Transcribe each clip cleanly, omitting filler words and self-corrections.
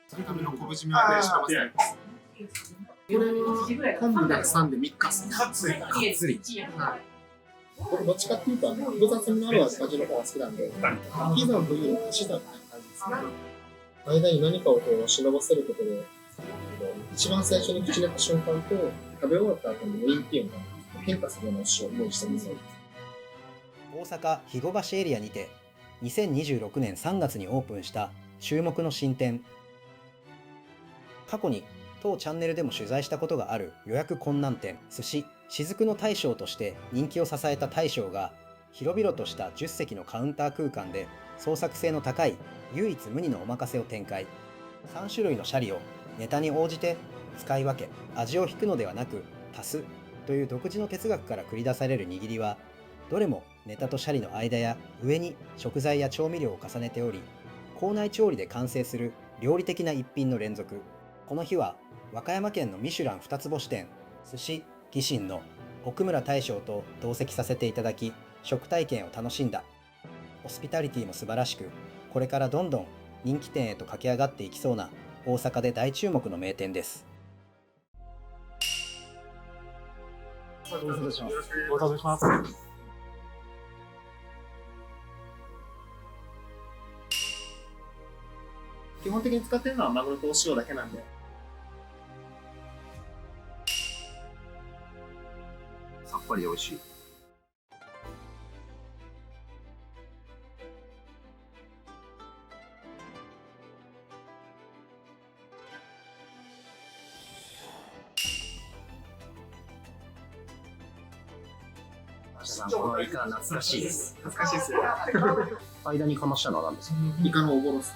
そのための昆布締めはね、調べてあります。これは昆布が3で3日ですね。かっつり。はい。僕どっちかっていうと複雑になる味の方が好きなんで、ピザという足し算みたいな感じですね。間に何かをこう忍ばせることで、一番最初に口に入れた瞬間と食べ終わった後の余韻っていうのが変化するようなお塩を用意してます。大阪肥後橋エリアにて2026年3月にオープンした注目の新店。過去に当チャンネルでも取材したことがある予約困難店寿司雫の大将として人気を支えた大将が、広々とした10席のカウンター空間で創作性の高い唯一無二のおまかせを展開。3種類のシャリをネタに応じて使い分け、味を引くのではなく足すという独自の哲学から繰り出される握りは、どれもネタとシャリの間や上に食材や調味料を重ねており、校内調理で完成する料理的な一品の連続。この日は和歌山県のミシュラン2つ星店寿司義心の奥村大将と同席させていただき、食体験を楽しんだ。ホスピタリティも素晴らしく、これからどんどん人気店へと駆け上がっていきそうな大阪で大注目の名店です。ご無沙汰します。ご無沙汰します。基本的に使ってるのはマグロとお塩だけなんで。さっぱり美味しい。さん、このイカ懐かしいです。懐かしいですよ。間にかましたのは何ですか？イカのおぼろす。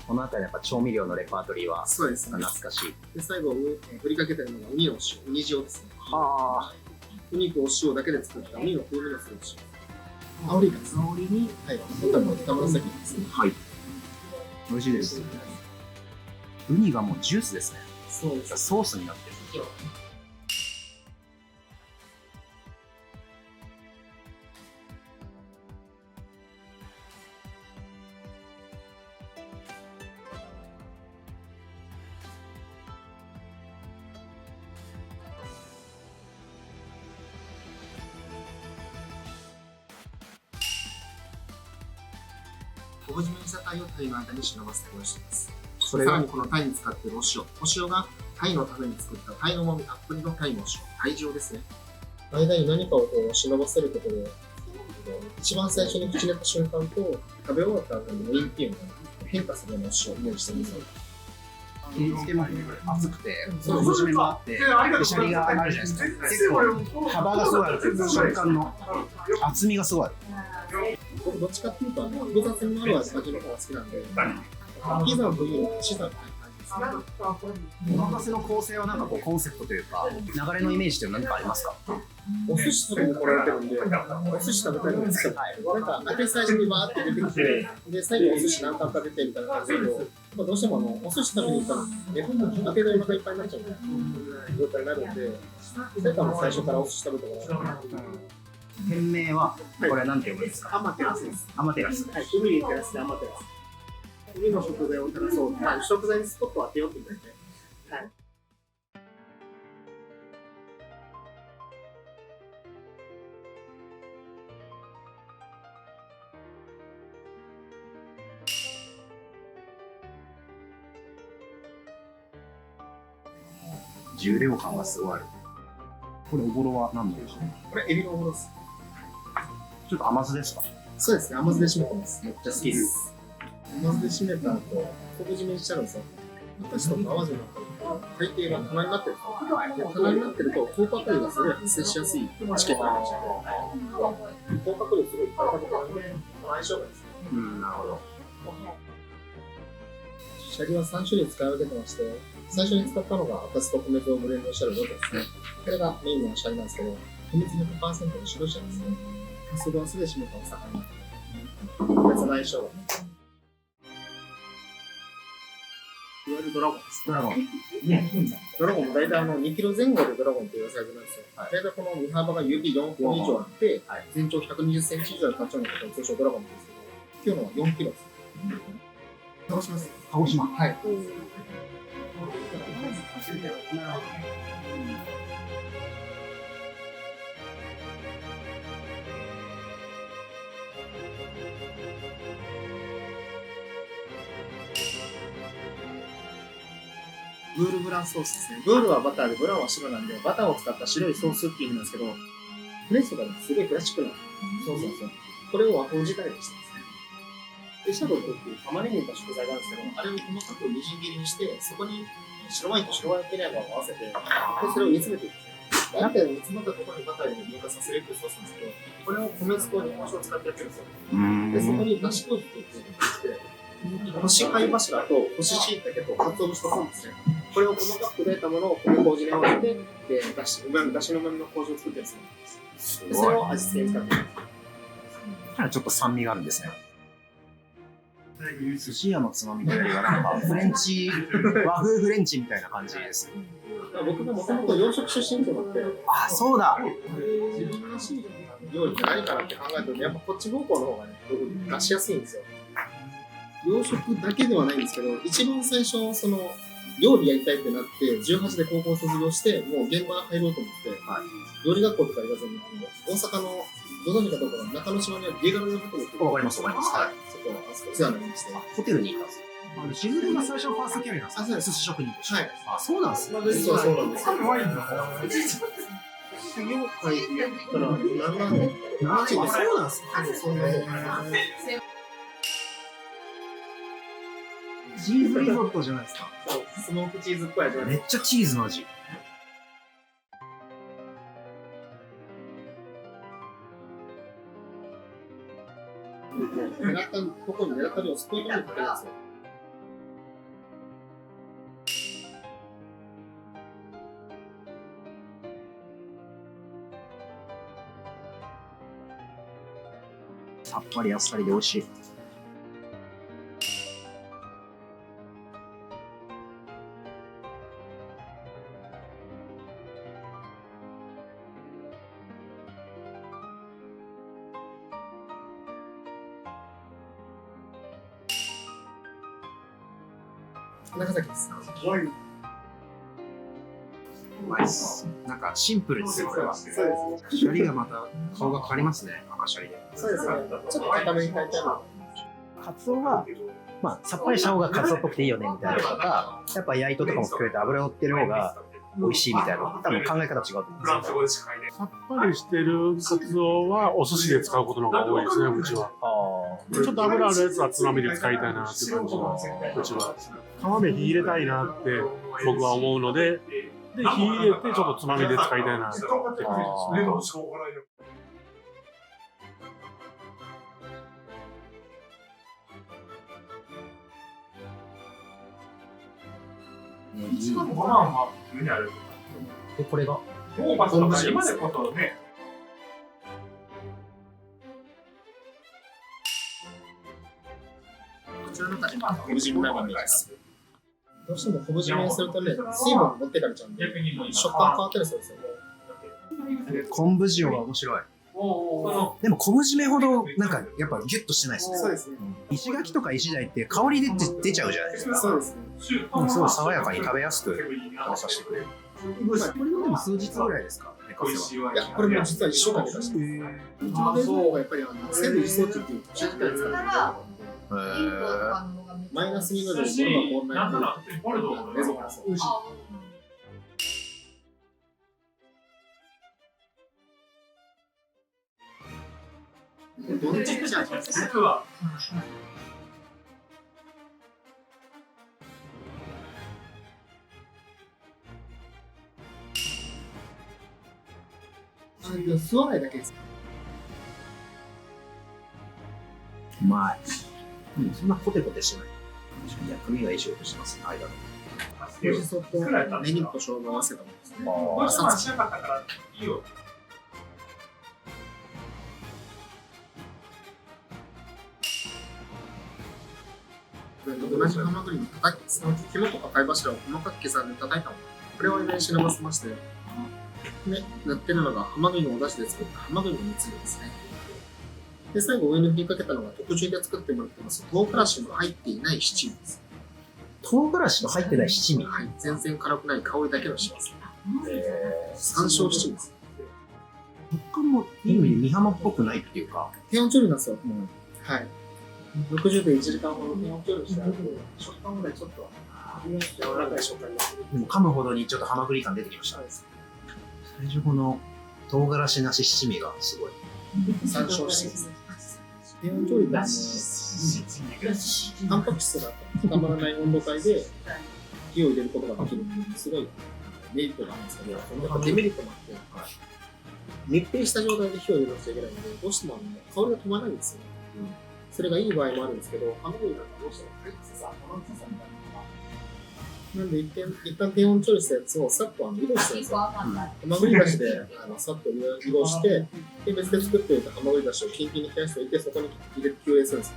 この辺りやっぱ調味料のレパートリーはそうですね。懐かしい。で、最後、振りかけてるのがウニのお塩、ウニ塩ですね。はあ。ウニとお塩だけで作ったウニの風味のするお塩。香りがですね。香りに、はい、ホタルの北紫ですね。はい。美味しいです。ウニがもうジュースですね。そうです。ソースになってる。昆布締めにした鯛を鯛の間に忍ばせてご用意しています。さらにこの鯛に使っているお塩。お塩が鯛のために作った鯛の旨味たっぷりの鯛のお塩。鯛塩ですね。間に何かをこう忍ばせることで、一番最初に口に入れた瞬間と食べ終わった後の余韻っていうのが変化するようなお塩を用意しています。切り付けも厚くて、昆布締めもあって、シャリがあるじゃないですか。結構幅がすごいあるというか、食感の厚みがすごいある。僕どっちかっていうと複雑になる味の方が好きなんで、ピザという足し算みたいな感じですね。おまかせの構成はなんかこうコンセプトというか流れのイメージって何かありますか？お寿司食べに来られてるんで、お寿司食べたいんですけど、なんか当て最初にバーって出てきて、で最後お寿司何貫食べてみたいな感じだと、どうしてもお寿司食べに行ったら当てでお腹いっぱいになっちゃうみたいな状態になるんで、それからも最初からお寿司食べてもらう。店名はこれは何て読むんですか？アマテラスです。アマテラス。はい、海に照らしてアマテラス。海の食材を照らそう、まあ、食材にスポットを当てようって言って、はい。重量感がすごいある。これおぼろは何なんでしょう？これエビのおぼろです。ちょっと甘酢ですか？そうですね、甘酢で締めてます。めっちゃ好きです。甘酢で締めた後、昆布締めにしちゃうんですよ。私とか淡路の海底が棚になってるんですよ。棚になってると、甲殻類がすごい発生しやすい地形になるんですよ。甲殻類すごいいっぱい食べてるんで、相性がですね。なるほど。シャリは3種類使い分けてまして、最初に使ったのが赤酢と米酢をブレンドしたロトですね。これがメインのシャリなんですけど、米酢 100% の白シャリですね。それを酢で締めたお魚。別の相性が。いわゆるドラゴンです。ドラゴン。ドラゴンも大体2キロ前後でドラゴンというサイズなんですよ。大体この身幅が指4本以上あって、全長120センチ以上の立ちようなことを通称ドラゴンなんですけど、今日のは4キロです。鹿児島です。鹿児島。はい。ブールブランソースですね。ブールはバターで、ブランは白なんで、バターを使った白いソースっていう意味なんですけど、フレンチとかですごいクラシックなソースなんですよ。これを和風仕立てにしてますね。で、シャドウっていう玉ねぎと食材があるんですけど、あれを細かくみじん切りにして、そこに白ワインと白ワインテレアを合わせて、でそれを煮詰めていくんですね。ある程度煮詰まったところにバターに乳化させるっていうソースなんですけど、これを米酢と日本酒を使ってやってるんですよ。で、そこにだし麹っていうのがして、干し貝柱と干し椎茸と鰹節と昆布ですね。これを細かく砕いたものを米麹に合わせて、で、だしの旨味の麹を作ってるんですよ。で、それを味付けに使ってます。ちょっと酸味があるんですね。寿司屋のつまみというよりはなんかフレンチ、和風フレンチみたいな感じです。僕がもともと洋食出身と思って、あ、そうだ。自分らしい料理って何かなって考えると、やっぱこっち方向の方がね、僕出しやすいんですよ。洋食だけではないんですけど、一番最初その料理やりたいってなって18で高校卒業してもう現場入ろうと思って、はい、料理学校とか言わずに大阪のどのかところ中之島にあるリーガルのホテルってわかりますわかります。はい。そこあそこお世話になりまして、ホテルにいたんですよ。しずるが最初のファーストキャリアなんですか。あ、そうです。寿司職人として。はい。あ、そうなんですね。実はそうなんです。修行会から7年。あ、そうなんですか。そんなチーズリゾットじゃないですか。スモークチーズっぽい味。めっちゃチーズの味。狙ったところに狙った量をすくい取るってやつよ。さっぱりあっさりで美味しい。長崎です。うまいっす。なんかシンプルですよ、これは。そうです。シャリがまた顔が変わりますね、赤シャリで。そうですね。ちょっと固めに変えたの。カツオは、まあ、さっぱりした方がカツオっぽくていいよねみたいなのとか、やっぱ焼いととかも含めて油乗ってる方が美味しいみたいな、多分考え方違うと思うんですよ。さっぱりしてるカツオはお寿司で使うことの方が多いですね、うちは。ちょっと油あるやつはつまみで使いたいなっていう感じが、うちは。皮目火入れたいなって僕は思うので、で、火入れてちょっとつまみで使いたいなって感じですね。で、これが今でこそね。こちらの中に昆布締めの麺です。どうしても昆布締めにするとね、水分が持ってかれちゃうんで、食感変わったりするんですよね。昆布塩が面白い。でも昆布締めほどなんかやっぱギュッとしてないですね。そうですね。石垣とか石鯛って香り出ちゃうじゃないですか。そうですね。すごい爽やかに食べやすく食べさせてくれる。これもでも数日ぐらいですか、寝かせは。いや、これも実は1週間で出してます。うちの冷蔵庫がやっぱり西部輸送機っていう特殊機械を使ってるマイナス2度で物が凍らないっていう冷蔵庫なんですよ。どっちっちゃいですか。吸わないだけです。うまい。そんなコテコテしない。薬味がいい仕事してますね、間の。おじそとネギと生姜を合わせたものですね。同じハマグリの叩き、その肝とか貝柱を細かく刻んで叩いたもの。これを間に忍ばせまして、で、塗ってるのがハマグリのお出汁で作ったハマグリの蜜ですね。で、最後上に振りかけたのが特注で作ってもらってます、唐辛子の入っていない七味です。唐辛子の入ってない七味。はい、全然辛くない香りだけのします。山椒七味です。食感もいい意味で美浜っぽくないっていうか。低温調理なんですよ。はい。60で1時間ほど低温調理してあると、食感もね、ちょっと柔らかい食感になってでも噛むほどにちょっとハマグリ感出てきました。最初この唐辛子なし七味がすごい。山椒七味です。低温調理ってタンパク質が固まらない温度帯で火を入れることができるっていう、すごいメリットがあるんですけど、やっぱデメリットもあって、密閉した状態で火を入れなくちゃいけないので、どうしても香りが止まらないんですよ。それがいい場合もあるんですけど、ハマグリなんかどうしてもカリッとさ、甘臭さみたいなのが。なんで一旦低温調理したやつをさっと移動してるんですよ。ハマグリだしでさっと移動して、で別で作っておいたハマグリだしをキンキンに冷やしておいて、そこに入れて急冷するんですよ。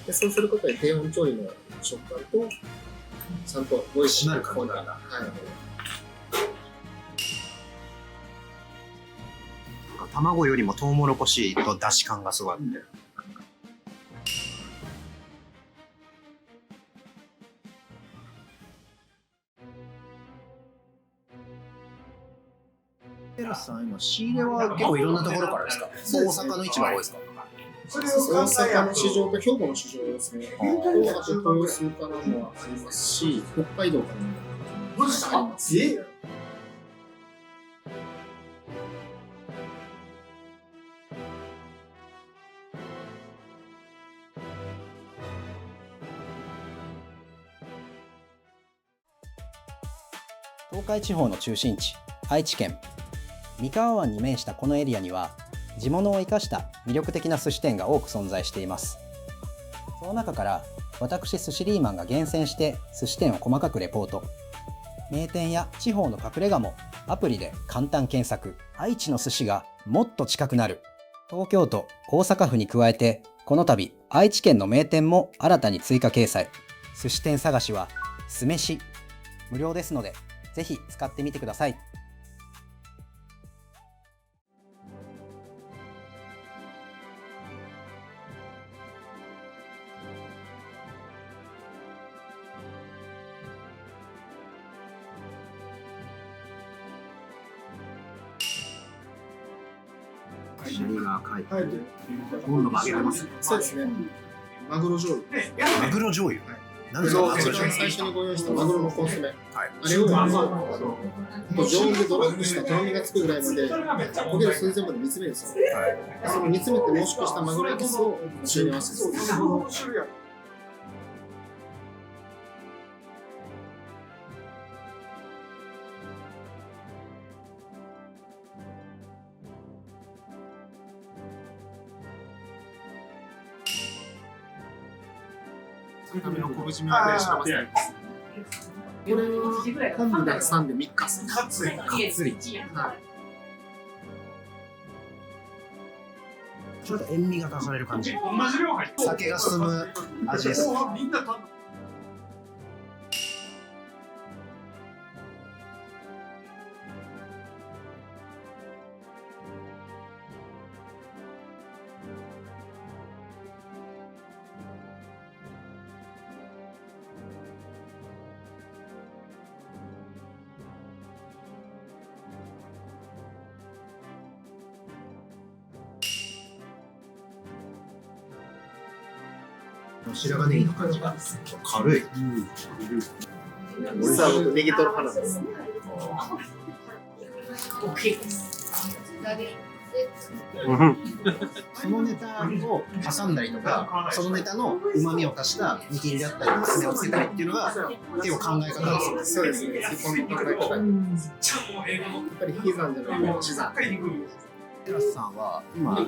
でそうすることで低温調理の食感と、ちゃんと美味しい香りが。卵よりもトウモロコシと出汁感がすごいあって。テラスさん、今仕入れは結構いろんなところからですか？大阪の市場が多いですか？大阪の市場と兵庫の市場ですね。あと豊洲からもありますし、北海道からもあります。東海地方の中心地、愛知県。三河湾に面したこのエリアには、地物を生かした魅力的な寿司店が多く存在しています。その中から私寿司リーマンが厳選して寿司店を細かくレポート。名店や地方の隠れ家もアプリで簡単検索。愛知の寿司がもっと近くなる。東京都、大阪府に加えて、この度愛知県の名店も新たに追加掲載。寿司店探しは酢飯。無料ですので、ぜひ使ってみてください。シャリが赤い。温度も上げてます。そうですね。マグロ醤油。マグロ醤油。なんですか？マグロ醤油。最初にご用意したマグロのコンソメ。あれを常温でドロッとしたとろみがつくぐらいまで焦げる寸前まで煮詰めるんですよ。その煮詰めて濃縮したマグロエキスを一緒に合わせて。赤身の昆布締めはね、白バスです。これは昆布で挟んで3日する。かっつり。はい。ちょっと塩味が足される感じ。酒が進む味です。白髪ネギの感じが軽い。実は僕ネギトロ派なんです。そのネタを挟んだりとか、そのネタの旨味を足した煮切りだったり、つめをつけたりっていうのが結構考え方です。そうですね。基本の考え方。やっぱり引き算じゃなくて足し算。テラスさんは今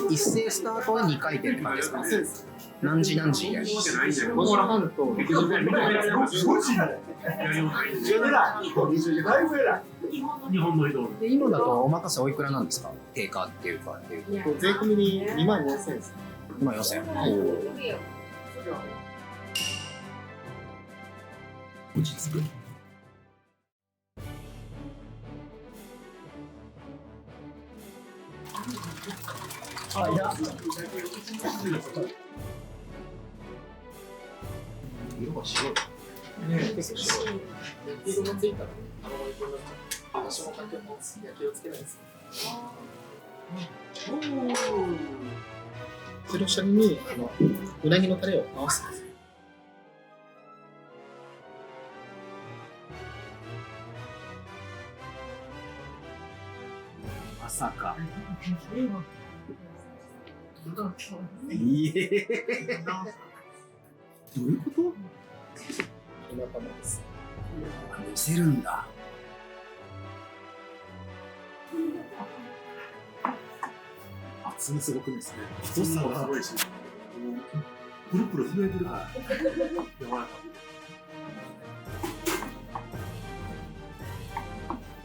一斉スタートで2回転って感じですか？そうです。何時何時5時半と6時半みたいな。日本の移動で今だとお任せおいくらなんですか？定価っていうかっていう。税込みに2万4000円です。2万4000円。落ち着く。色が白い。結構白い。焼き色がついたらね、卵焼きになっちゃう。私もかけも焼きをつけないです。白シャリにうなぎのタレを合わせてます。まさか。どういうこと？今玉です。乗せるんだ。厚みすごくないですね。太さがすごいし、プルプル震えてるから柔らか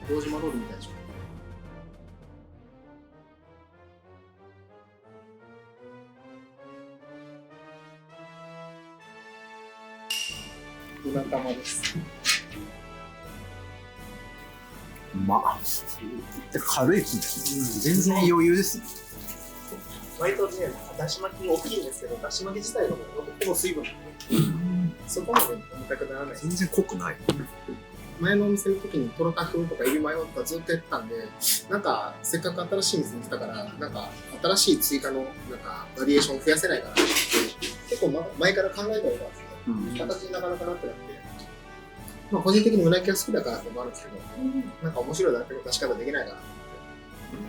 く。堂島ロールみたいでしょ。うな玉です。うまっ。軽いですね。全然余裕ですね。割とね、だし巻き大きいんですけど、だし巻き自体がほぼ水分なんで、そこまで重たくならない。全然濃くない。前のお店の時にトロタ風とかエビマヨとかずっとやってたんで、なんかせっかく新しい店に来たから、なんか新しい追加のなんかバリエーションを増やせないかなって結構前から考えてはいたんですけど、形になかなかなってなって、まあ個人的にうなぎが好きだからってのもあるんですけど、なんか面白いだけの出し方できないかな。こ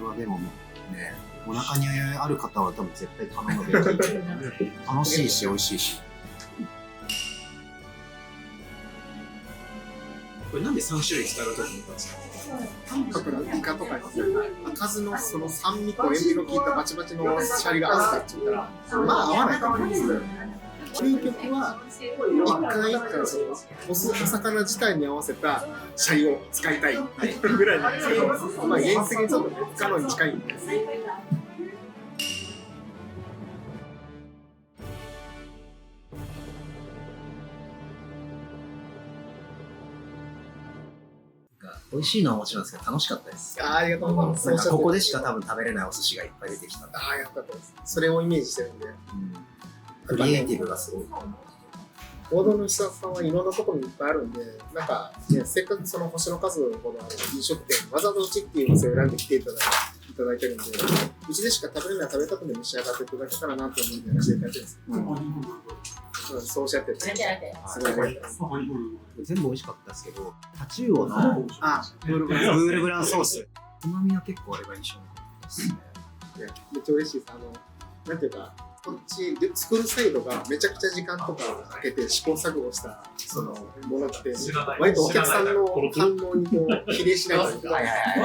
れはでもね、お腹にある方は多分絶対頼むべき。楽しいし美味しいし。これなんで3種類使うと思ったんですか？だからイカとか赤酢のその酸味と塩味の効いたバチバチのシャリが合うかって言ったら、まあ合わないと思うんですよ。究極は一回一回そのお魚自体に合わせたシャリを使いたいぐらいなんですけど、まあ現実的にちょっと不可能に近いんです。美味しいのはもちろんですけど楽しかったです。ありがとうございます。なんかここでしか多分食べれないお寿司がいっぱい出てきた。よかったです。それをイメージしてるんで。クリエイティブがすごい。王道の石田さんはいろんなところにいっぱいあるんで、なんか、ね、せっかくその星の数ほどある飲食店、わざわざうちっていう店を選んできていただいてるんで、うちでしか食べれない食べ方で召し上がっていただけたらなと思うんで、教えてやってるんです。そうおっしゃってて、すごい良かったです。全部美味しかったですけど、タチウオのブールブランソース、うまみは結構あれが印象に残ってますね。めっちゃ嬉しいです。なんていうか、こっちで作るサイドがめちゃくちゃ時間とかかけて試行錯誤したそのものって割とお客さんの反応にこう比例しないというか、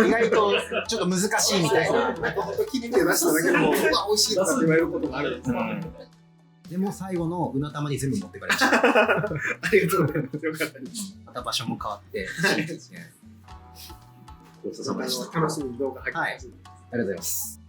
意外とちょっと難しいみたいな。なんか本当切り手出しただけでもうわ美味しいとかって言われることがあるんですよ。でも最後のうな玉に全部持ってかれました。ありがとうございます。よかったです。また場所も変わってごちそうさまでした。楽しみに動画入ってます。ありがとうございます。